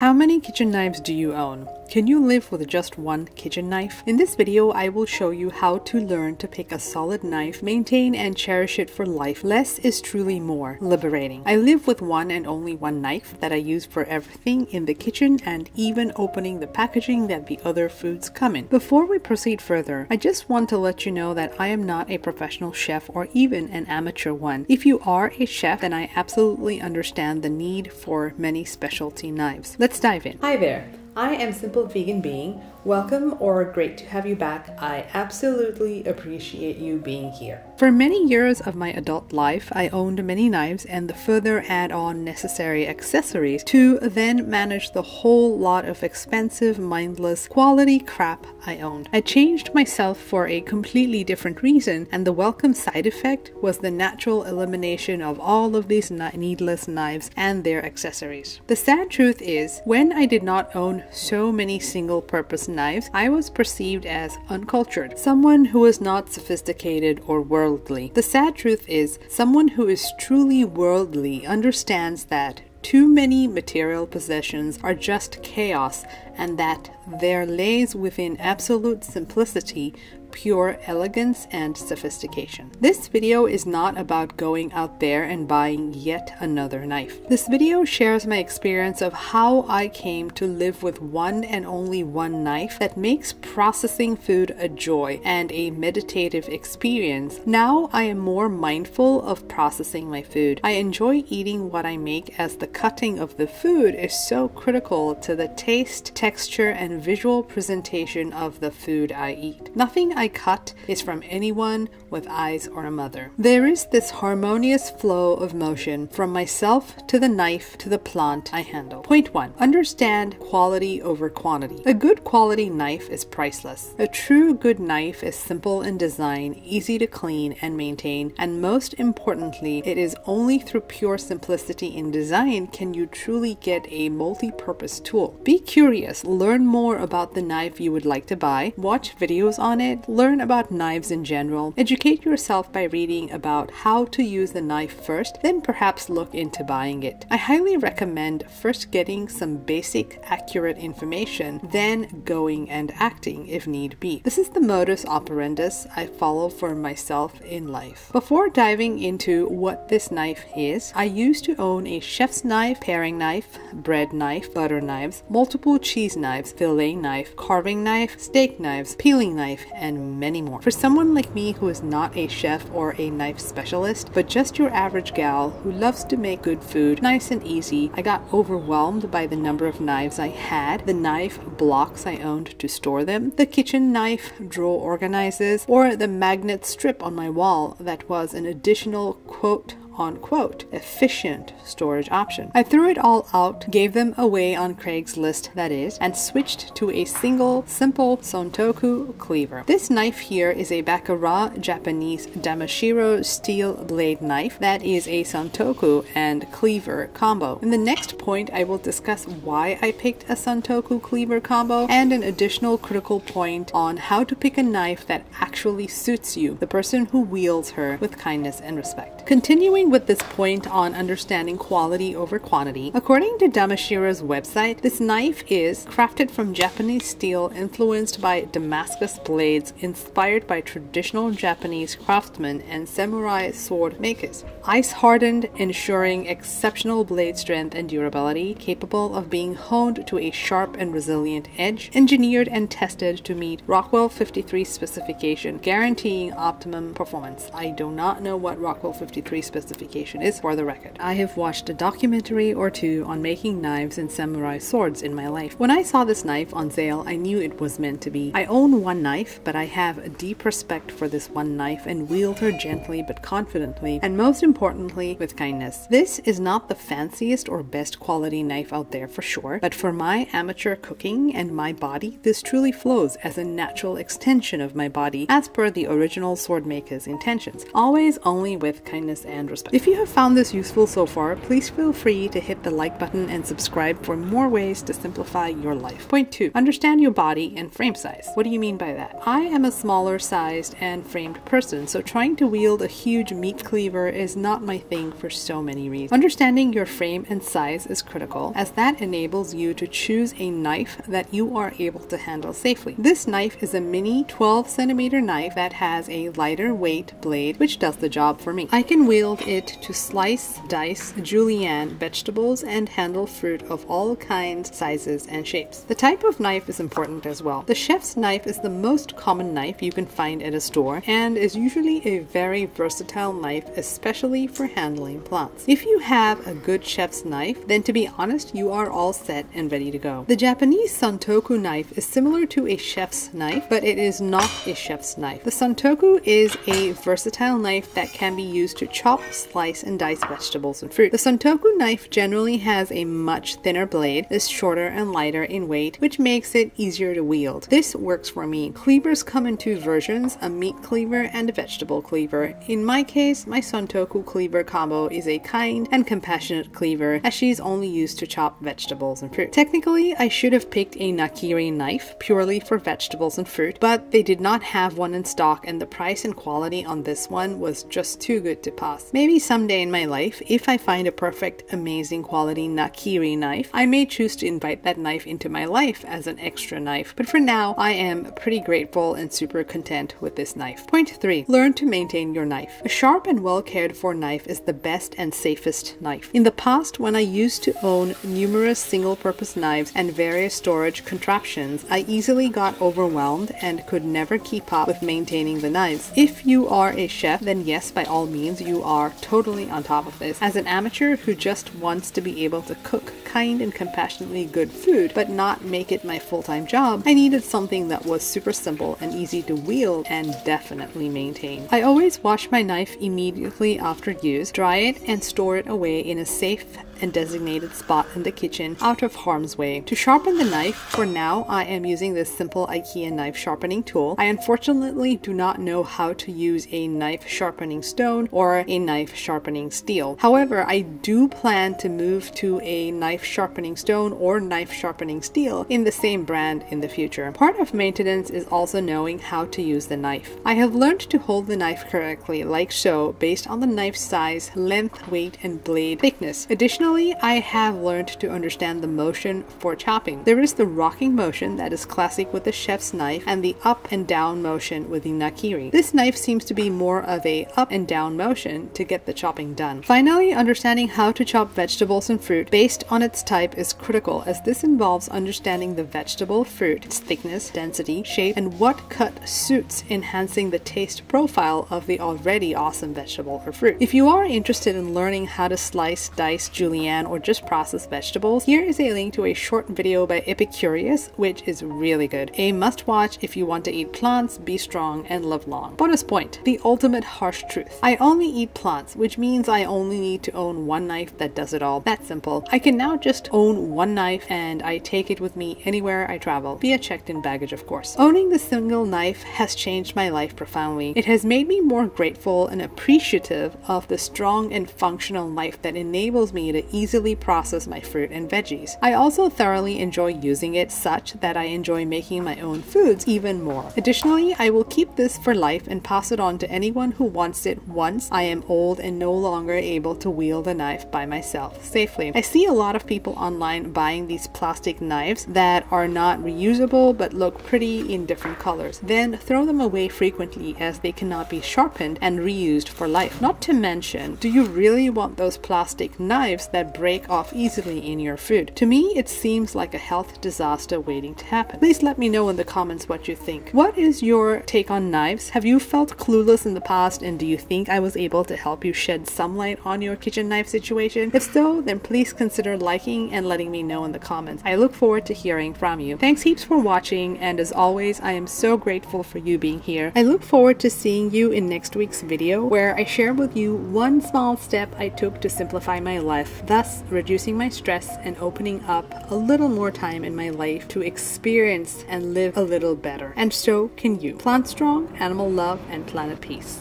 How many kitchen knives do you own? Can you live with just one kitchen knife? In this video, I will show you how to learn to pick a solid knife, maintain and cherish it for life. Less is truly more liberating. I live with one and only one knife that I use for everything in the kitchen and even opening the packaging that the other foods come in. Before we proceed further, I just want to let you know that I am not a professional chef or even an amateur one. If you are a chef, then I absolutely understand the need for many specialty knives. Let's dive in. Hi there. I am Simple Vegan Being. Welcome, or great to have you back. I absolutely appreciate you being here. For many years of my adult life, I owned many knives and the further add-on necessary accessories to then manage the whole lot of expensive, mindless, quality crap I owned. I changed myself for a completely different reason, and the welcome side effect was the natural elimination of all of these needless knives and their accessories. The sad truth is, when I did not own so many single-purpose knives, I was perceived as uncultured, someone who is not sophisticated or worldly. The sad truth is, someone who is truly worldly understands that too many material possessions are just chaos, and that there lays within absolute simplicity pure elegance and sophistication. This video is not about going out there and buying yet another knife. This video shares my experience of how I came to live with one and only one knife that makes processing food a joy and a meditative experience. Now I am more mindful of processing my food. I enjoy eating what I make, as the cutting of the food is so critical to the taste, texture, and visual presentation of the food I eat. Nothing I cut is from anyone with eyes or a mother. There is this harmonious flow of motion from myself to the knife to the plant I handle. Point 1. Understand quality over quantity. A good quality knife is priceless. A true good knife is simple in design, easy to clean and maintain, and most importantly, it is only through pure simplicity in design can you truly get a multi-purpose tool. Be curious, learn more about the knife you would like to buy, watch videos on it, learn about knives in general, educate yourself by reading about how to use the knife first, then perhaps look into buying it. I highly recommend first getting some basic, accurate information, then going and acting if need be. This is the modus operandus I follow for myself in life. Before diving into what this knife is, I used to own a chef's knife, paring knife, bread knife, butter knives, multiple cheese knives, fillet knife, carving knife, steak knives, peeling knife, and many more. For someone like me who is not a chef or a knife specialist, but just your average gal who loves to make good food nice and easy, I got overwhelmed by the number of knives I had, the knife blocks I owned to store them, the kitchen knife drawer organizers, or the magnet strip on my wall that was an additional quote-unquote efficient storage option. I threw it all out, gave them away on Craigslist that is, and switched to a single simple Sontoku cleaver. This knife here is a Baccarat Japanese Damashiro steel blade knife that is a Sontoku and cleaver combo. In the next point, I will discuss why I picked a Sontoku cleaver combo and an additional critical point on how to pick a knife that actually suits you, the person who wields her, with kindness and respect. Continuing with this point on understanding quality over quantity, according to Damashiro's website, this knife is crafted from Japanese steel influenced by Damascus blades inspired by traditional Japanese craftsmen and samurai sword makers. Ice hardened, ensuring exceptional blade strength and durability, capable of being honed to a sharp and resilient edge, engineered and tested to meet Rockwell 53 specification, guaranteeing optimum performance. I do not know what Rockwell 53 specification is, for the record. I have watched a documentary or two on making knives and samurai swords in my life. When I saw this knife on sale, I knew it was meant to be. I own one knife, but I have a deep respect for this one knife and wield her gently but confidently, and most importantly, with kindness. This is not the fanciest or best quality knife out there for sure, but for my amateur cooking and my body, this truly flows as a natural extension of my body as per the original sword maker's intentions. Always only with kindness kindness and respect. If you have found this useful so far, please feel free to hit the like button and subscribe for more ways to simplify your life. Point 2. Understand your body and frame size. What do you mean by that? I am a smaller sized and framed person, so trying to wield a huge meat cleaver is not my thing for so many reasons. Understanding your frame and size is critical, as that enables you to choose a knife that you are able to handle safely. This knife is a mini 12cm knife that has a lighter weight blade, which does the job for me. I can wield it to slice, dice, julienne vegetables and handle fruit of all kinds, sizes, and shapes. The type of knife is important as well. The chef's knife is the most common knife you can find at a store and is usually a very versatile knife, especially for handling plants. If you have a good chef's knife, then to be honest, you are all set and ready to go. The Japanese santoku knife is similar to a chef's knife, but it is not a chef's knife. The santoku is a versatile knife that can be used to chop, slice, and dice vegetables and fruit. The santoku knife generally has a much thinner blade, is shorter and lighter in weight, which makes it easier to wield. This works for me. Cleavers come in two versions, a meat cleaver and a vegetable cleaver. In my case, my santoku cleaver combo is a kind and compassionate cleaver, as she is only used to chop vegetables and fruit. Technically, I should have picked a nakiri knife purely for vegetables and fruit, but they did not have one in stock, and the price and quality on this one was just too good to pass. Maybe someday in my life, if I find a perfect, amazing quality nakiri knife, I may choose to invite that knife into my life as an extra knife, but for now, I am pretty grateful and super content with this knife. Point 3. Learn to maintain your knife. A sharp and well cared for knife is the best and safest knife. In the past, when I used to own numerous single-purpose knives and various storage contraptions, I easily got overwhelmed and could never keep up with maintaining the knives. If you are a chef, then yes, by all means, you are totally on top of this. As an amateur who just wants to be able to cook kind and compassionately good food, but not make it my full-time job, I needed something that was super simple and easy to wield and definitely maintain. I always wash my knife immediately after use, dry it, and store it away in a safe and designated spot in the kitchen out of harm's way. To sharpen the knife, for now I am using this simple IKEA knife sharpening tool. I unfortunately do not know how to use a knife sharpening stone or a knife sharpening steel. However, I do plan to move to a knife sharpening stone or knife sharpening steel in the same brand in the future. Part of maintenance is also knowing how to use the knife. I have learned to hold the knife correctly, like so, based on the knife size, length, weight, and blade thickness. Additionally, I have learned to understand the motion for chopping. There is the rocking motion that is classic with the chef's knife and the up and down motion with the nakiri. This knife seems to be more of a up and down motion to get the chopping done. Finally, understanding how to chop vegetables and fruit based on its type is critical, as this involves understanding the vegetable, fruit, its thickness, density, shape, and what cut suits, enhancing the taste profile of the already awesome vegetable or fruit. If you are interested in learning how to slice, dice, julienne, or just process vegetables, here is a link to a short video by Epicurious, which is really good. A must watch if you want to eat plants, be strong, and live long. Bonus point: the ultimate harsh truth. I only eat plants, which means I only need to own one knife that does it all. That's simple. I can now just own one knife and I take it with me anywhere I travel, via checked-in baggage of course. Owning the single knife has changed my life profoundly. It has made me more grateful and appreciative of the strong and functional knife that enables me to easily process my fruit and veggies. I also thoroughly enjoy using it, such that I enjoy making my own foods even more. Additionally, I will keep this for life and pass it on to anyone who wants it once I am old and no longer able to wield a knife by myself safely. I see a lot of people online buying these plastic knives that are not reusable but look pretty in different colors, then throw them away frequently as they cannot be sharpened and reused for life. Not to mention, do you really want those plastic knives that break off easily in your food? To me, it seems like a health disaster waiting to happen. Please let me know in the comments what you think. What is your take on knives? Have you felt clueless in the past, and do you think I was able to help you shed some light on your kitchen knife situation? If so, then please consider liking and letting me know in the comments. I look forward to hearing from you. Thanks heaps for watching, and as always, I am so grateful for you being here. I look forward to seeing you in next week's video, where I share with you one small step I took to simplify my life, thus reducing my stress and opening up a little more time in my life to experience and live a little better. And so can you. Plant strong, animal love, and planet peace.